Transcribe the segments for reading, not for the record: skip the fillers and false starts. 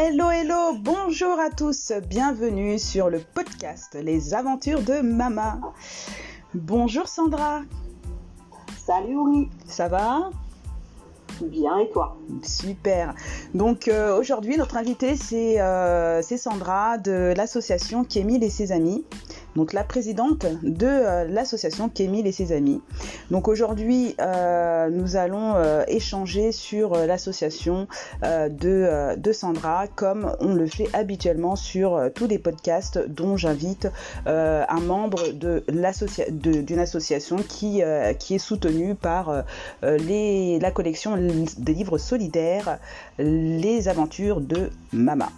Hello, hello, bonjour à tous, bienvenue sur le podcast Les Aventures de Mama. Bonjour Sandra. Salut Ouri. Ça va ? Bien, et toi ? Super. Donc aujourd'hui, notre invitée, c'est Sandra de l'association Kémil et ses amis. Donc la présidente de l'association Kémil et ses amis. Donc aujourd'hui, nous allons échanger sur l'association de Sandra, comme on le fait habituellement sur tous les podcasts dont j'invite un membre d'une association qui est soutenue par la collection des livres solidaires, Les Aventures de Mama.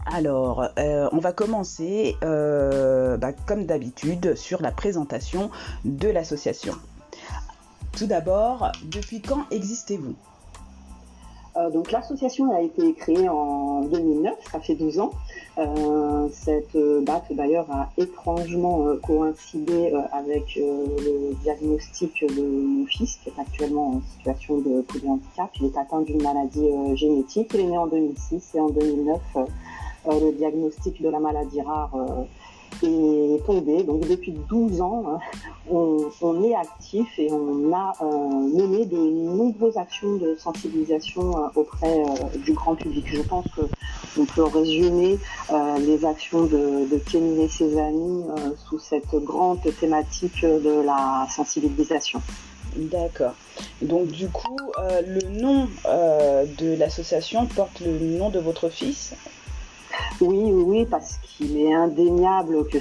Alors, on va commencer, comme d'habitude, sur la présentation de l'association. Tout d'abord, depuis quand existez-vous ? Donc l'association a été créée en 2009, ça fait 12 ans. Cette date d'ailleurs a étrangement coïncidé avec le diagnostic de mon fils qui est actuellement en situation de polyhandicap. Il est atteint d'une maladie génétique, il est né en 2006 et en 2009 le diagnostic de la maladie rare est tombé. Donc depuis 12 ans, on est actif et on a mené de nombreuses actions de sensibilisation auprès du grand public. Je pense qu'on peut résumer les actions de Kémil et ses amis sous cette grande thématique de la sensibilisation. D'accord. Donc du coup, le nom de l'association porte le nom de votre fils ? Oui, parce qu'il est indéniable que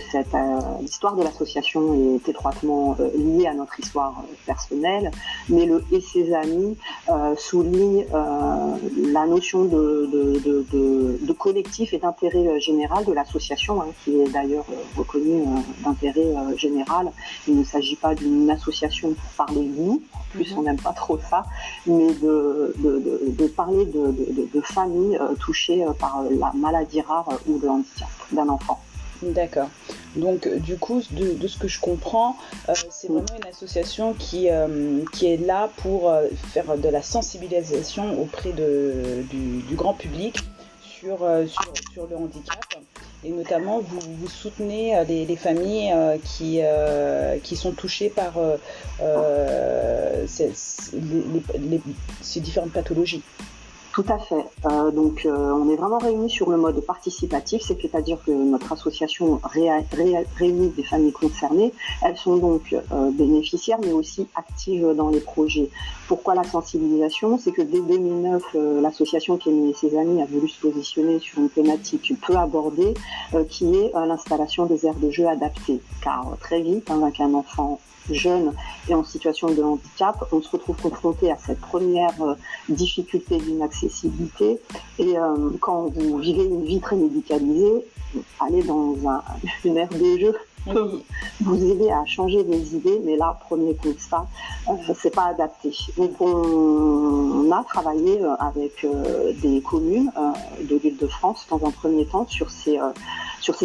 l'histoire de l'association est étroitement liée à notre histoire personnelle, mais le et ses amis souligne la notion de collectif et d'intérêt général de l'association, qui est d'ailleurs reconnue d'intérêt général. Il ne s'agit pas d'une association pour parler de nous, en plus on n'aime pas trop ça, mais de parler de familles touchées par la maladie rare ou le handicap d'un enfant. D'accord. Donc du coup, de ce que je comprends, c'est vraiment une association qui est là pour faire de la sensibilisation auprès du grand public sur le handicap. Et notamment, vous soutenez les familles qui sont touchées par ces différentes pathologies. Tout à fait. On est vraiment réunis sur le mode participatif, c'est-à-dire que notre association réunit des familles concernées. Elles sont donc bénéficiaires, mais aussi actives dans les projets. Pourquoi la sensibilisation ? C'est que dès 2009, l'association Kémil et ses amis a voulu se positionner sur une thématique peu abordée, qui est l'installation des aires de jeu adaptées. Car très vite, avec un enfant jeune et en situation de handicap, on se retrouve confronté à cette première difficulté d'inaccessibilité. Et quand vous vivez une vie très médicalisée, aller dans une aire de jeu peut vous aider à changer des idées, mais là, premier constat, c'est pas adapté. Donc on a travaillé avec des communes de l'Île-de-France dans un premier temps sur ces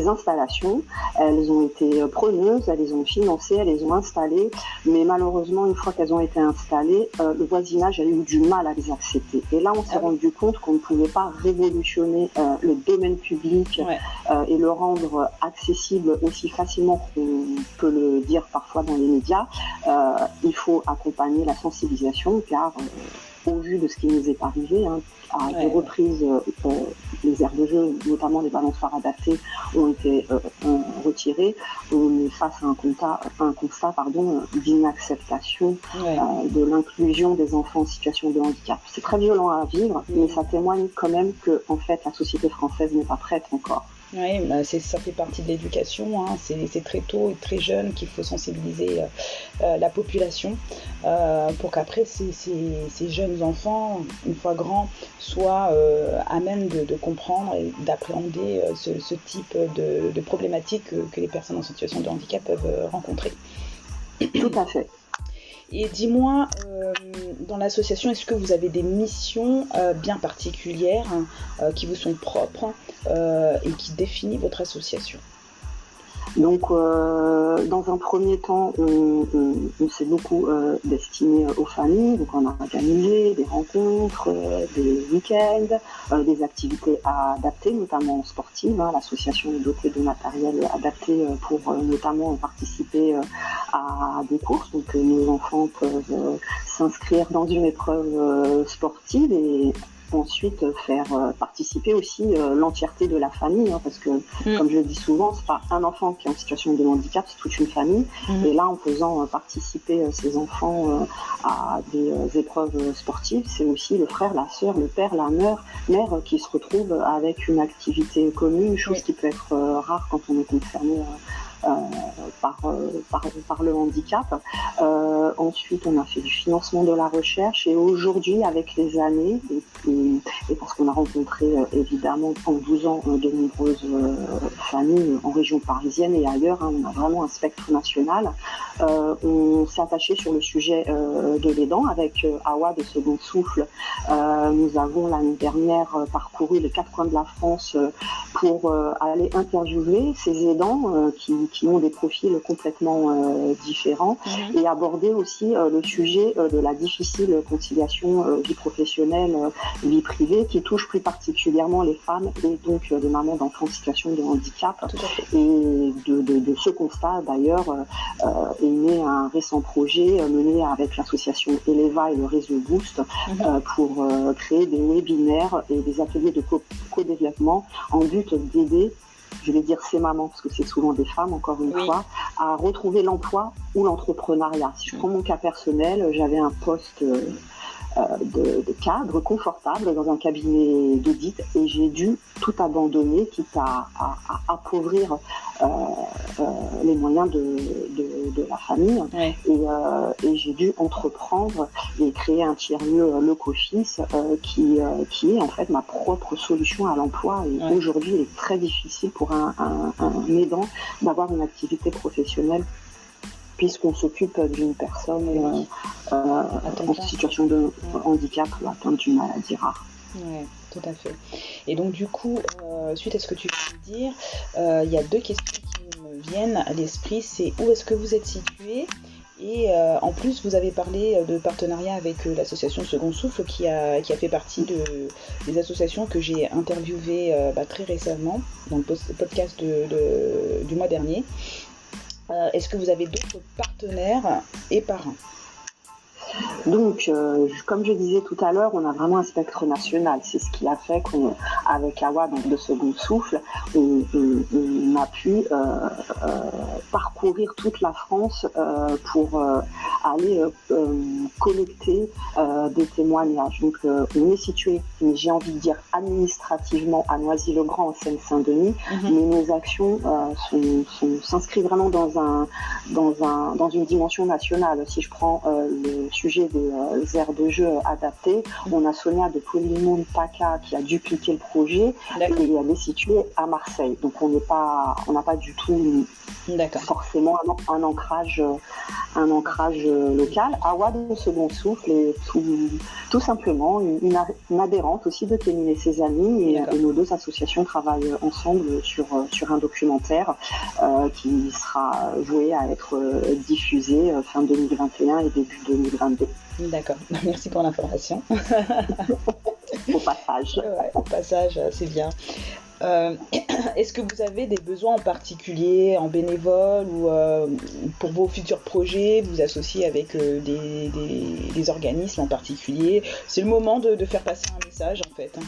installations. Elles ont été preneuses, elles les ont financées, elles les ont installées, mais malheureusement, une fois qu'elles ont été installées, le voisinage a eu du mal à les accepter. Et là, on s'est rendu compte qu'on ne pouvait pas révolutionner le domaine public et le rendre accessible aussi facilement qu'on peut le dire parfois dans les médias. Il faut accompagner la sensibilisation, car au vu de ce qui nous est arrivé, à deux reprises, les aires de jeu, notamment les balançoires adaptées, ont été retirées. On est face à un constat d'inacceptation de l'inclusion des enfants en situation de handicap. C'est très violent à vivre, mais ça témoigne quand même que, en fait, la société française n'est pas prête encore. Oui, ça fait partie de l'éducation, c'est très tôt et très jeune qu'il faut sensibiliser la population pour qu'après ces jeunes enfants, une fois grands, soient à même de comprendre et d'appréhender ce type de problématiques que les personnes en situation de handicap peuvent rencontrer. Tout à fait. Et dis-moi, dans l'association, est-ce que vous avez des missions bien particulières qui vous sont propres et qui définissent votre association ? Donc, dans un premier temps, on s'est beaucoup destiné aux familles. Donc, on a organisé des rencontres, des week-ends, des activités adaptées, notamment sportives. L'association est dotée de matériel adapté pour notamment participer à des courses. Donc, nos enfants peuvent s'inscrire dans une épreuve sportive et ensuite faire participer aussi l'entièreté de la famille, parce que comme je le dis souvent, c'est pas un enfant qui est en situation de handicap, c'est toute une famille. Et là, en faisant participer ces enfants à des épreuves sportives, c'est aussi le frère, la sœur, le père, la mère qui se retrouvent avec une activité commune, chose qui peut être rare quand on est concerné par le handicap. Ensuite, on a fait du financement de la recherche et aujourd'hui, avec les années, et parce qu'on a rencontré évidemment en 12 ans de nombreuses familles en région parisienne et ailleurs, on a vraiment un spectre national. On s'est attaché sur le sujet de l'aidant avec Awa de Second Souffle. Nous avons l'année dernière parcouru les 4 coins de la France pour aller interviewer ces aidants qui ont des profils complètement différents et aborder aussi le sujet de la difficile conciliation vie professionnelle, vie privée qui touche plus particulièrement les femmes et donc les mamans d'enfants en situation de handicap. Et de ce constat d'ailleurs est né un récent projet mené avec l'association Eleva et le réseau Boost pour créer des webinaires et des ateliers de co-développement en but d'aider, je vais dire ces mamans, parce que c'est souvent des femmes, encore une fois, à retrouver l'emploi ou l'entrepreneuriat. Si je prends mon cas personnel, j'avais un poste de cadre confortable dans un cabinet d'audit et j'ai dû tout abandonner, quitte à appauvrir les moyens de la famille. Et j'ai dû entreprendre et créer un tiers-lieu Loc-Office qui est en fait ma propre solution à l'emploi. Et aujourd'hui, il est très difficile pour un aidant d'avoir une activité professionnelle puisqu'on s'occupe d'une personne en situation de handicap ou atteinte d'une maladie rare. Oui, tout à fait. Et donc du coup, suite à ce que tu viens de dire, il y a 2 questions qui me viennent à l'esprit. C'est où est-ce que vous êtes situé ? Et en plus, vous avez parlé de partenariat avec l'association Second Souffle qui a fait partie des associations que j'ai interviewées très récemment dans le podcast du mois dernier. Est-ce que vous avez d'autres partenaires et parrains ? Donc, comme je disais tout à l'heure, on a vraiment un spectre national. C'est ce qui a fait qu'avec Awa, donc de Second Souffle, on a pu parcourir toute la France pour aller collecter des témoignages. Donc, on est situé, j'ai envie de dire, administrativement à Noisy-le-Grand, en Seine-Saint-Denis, mais nos actions s'inscrivent vraiment dans une dimension nationale. Si je prends le sujet des aires de jeu adaptées, on a Sonia de Polymonde PACA qui a dupliqué le projet et elle est située à Marseille. Donc on n'a pas du tout forcément un ancrage local. Awa de Second Souffle est tout simplement une adhérente aussi de Kémine et ses amis et nos 2 associations travaillent ensemble sur un documentaire qui sera voué à être diffusé fin 2021 et début 2022. D'accord, merci pour l'information. Au passage. Ouais, au passage, c'est bien. Est-ce que vous avez des besoins en particulier en bénévole ou pour vos futurs projets, vous associez avec des organismes en particulier ? C'est le moment de faire passer un message en fait.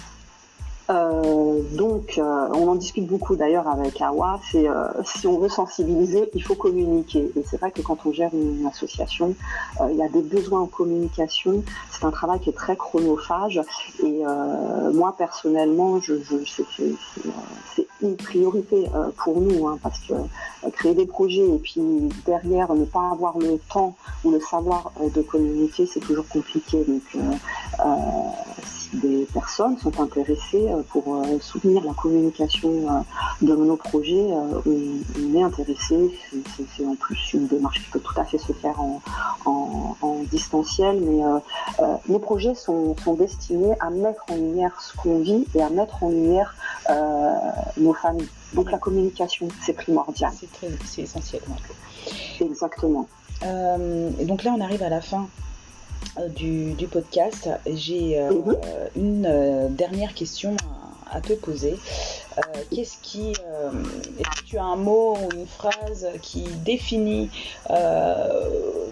Donc, on en discute beaucoup d'ailleurs avec Awa, c'est si on veut sensibiliser, il faut communiquer. Et c'est vrai que quand on gère une association, il y a des besoins en communication. C'est un travail qui est très chronophage. Et moi, personnellement, c'est une priorité pour nous, parce que créer des projets et puis derrière ne pas avoir le temps ou le savoir de communiquer, c'est toujours compliqué. Donc, si des personnes sont intéressées pour soutenir la communication de nos projets, on est intéressé. C'est en plus une démarche qui peut tout à fait se faire en distanciel, mais nos projets sont destinés à mettre en lumière ce qu'on vit et à mettre en lumière nos familles. Donc la communication, c'est primordial. C'est essentiel. Ouais. Exactement. Et donc là, on arrive à la fin du podcast. J'ai une dernière question à te poser. Est-ce que tu as un mot ou une phrase qui définit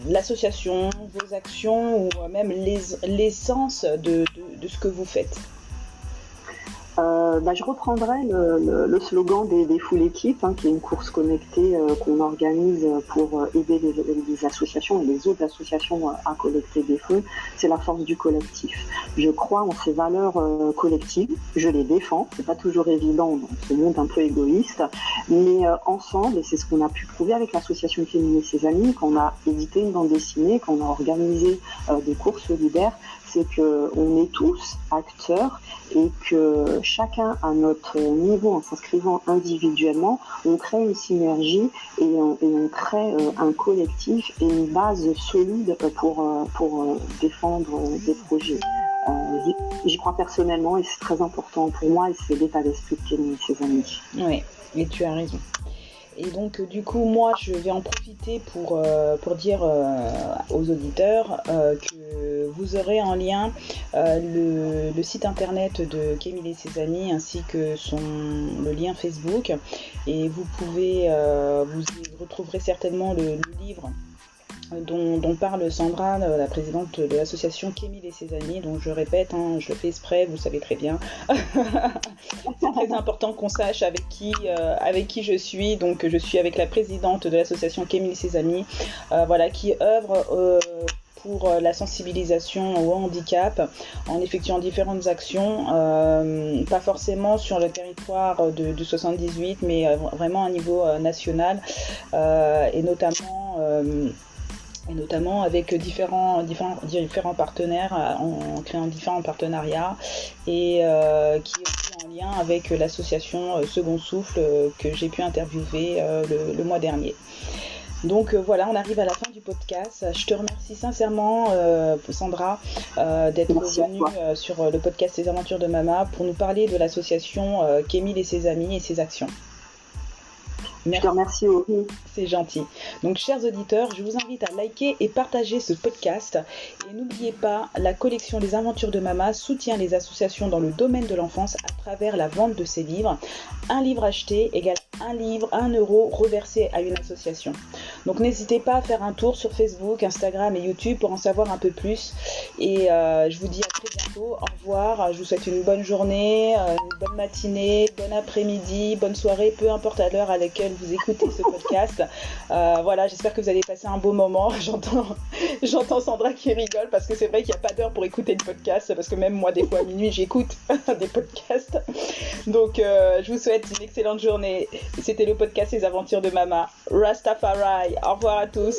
l'association, vos actions ou même l'essence de ce que vous faites? Je reprendrai le slogan des Full Équipes, qui est une course connectée qu'on organise pour aider les associations et les autres associations à collecter des fonds. C'est la force du collectif. Je crois en ces valeurs collectives, je les défends. C'est pas toujours évident dans ce monde un peu égoïste, mais ensemble, et c'est ce qu'on a pu prouver avec l'association Kémil et ses amis, quand on a édité une bande dessinée, quand on a organisé des courses solidaires, c'est qu'on est tous acteurs et que chacun à notre niveau, en s'inscrivant individuellement, on crée une synergie et on crée un collectif et une base solide pour défendre des projets. J'y crois personnellement et c'est très important pour moi et c'est l'état d'esprit de Kémil et ses amis. Oui, et tu as raison. Et donc du coup moi je vais en profiter pour dire aux auditeurs que vous aurez en lien le site internet de Kémil et ses amis ainsi que le lien Facebook et vous pouvez vous retrouverez certainement le livre dont parle Sandra, la présidente de l'association Kémil et ses amis. Donc je répète, je le fais exprès, vous le savez très bien. C'est très important qu'on sache avec qui je suis. Donc je suis avec la présidente de l'association Kémil et ses amis, qui œuvre pour la sensibilisation au handicap en effectuant différentes actions, pas forcément sur le territoire de 78, mais vraiment à niveau national et notamment avec différents partenaires, en créant différents partenariats et qui est aussi en lien avec l'association Second Souffle que j'ai pu interviewer le mois dernier. Donc voilà, on arrive à la fin du podcast. Je te remercie sincèrement, Sandra, d'être venue sur le podcast Les Aventures de Mama pour nous parler de l'association Kémil et ses amis et ses actions. Merci. Je te remercie, Aurélie. C'est gentil. Donc, chers auditeurs, je vous invite à liker et partager ce podcast. Et n'oubliez pas, la collection Les Aventures de Mama soutient les associations dans le domaine de l'enfance à travers la vente de ses livres. Un livre acheté égale un livre, 1 euro reversé à une association. Donc, n'hésitez pas à faire un tour sur Facebook, Instagram et YouTube pour en savoir un peu plus. Et je vous dis à très bientôt. Au revoir. Je vous souhaite une bonne journée, une bonne matinée, bon après-midi, bonne soirée, peu importe à l'heure à laquelle vous écoutez ce podcast. J'espère que vous allez passer un beau moment. J'entends Sandra qui rigole parce que c'est vrai qu'il n'y a pas d'heure pour écouter le podcast parce que même moi des fois à minuit j'écoute des podcasts. Donc je vous souhaite une excellente journée. C'était le podcast Les Aventures de Mama. Rastafari. Au revoir à tous.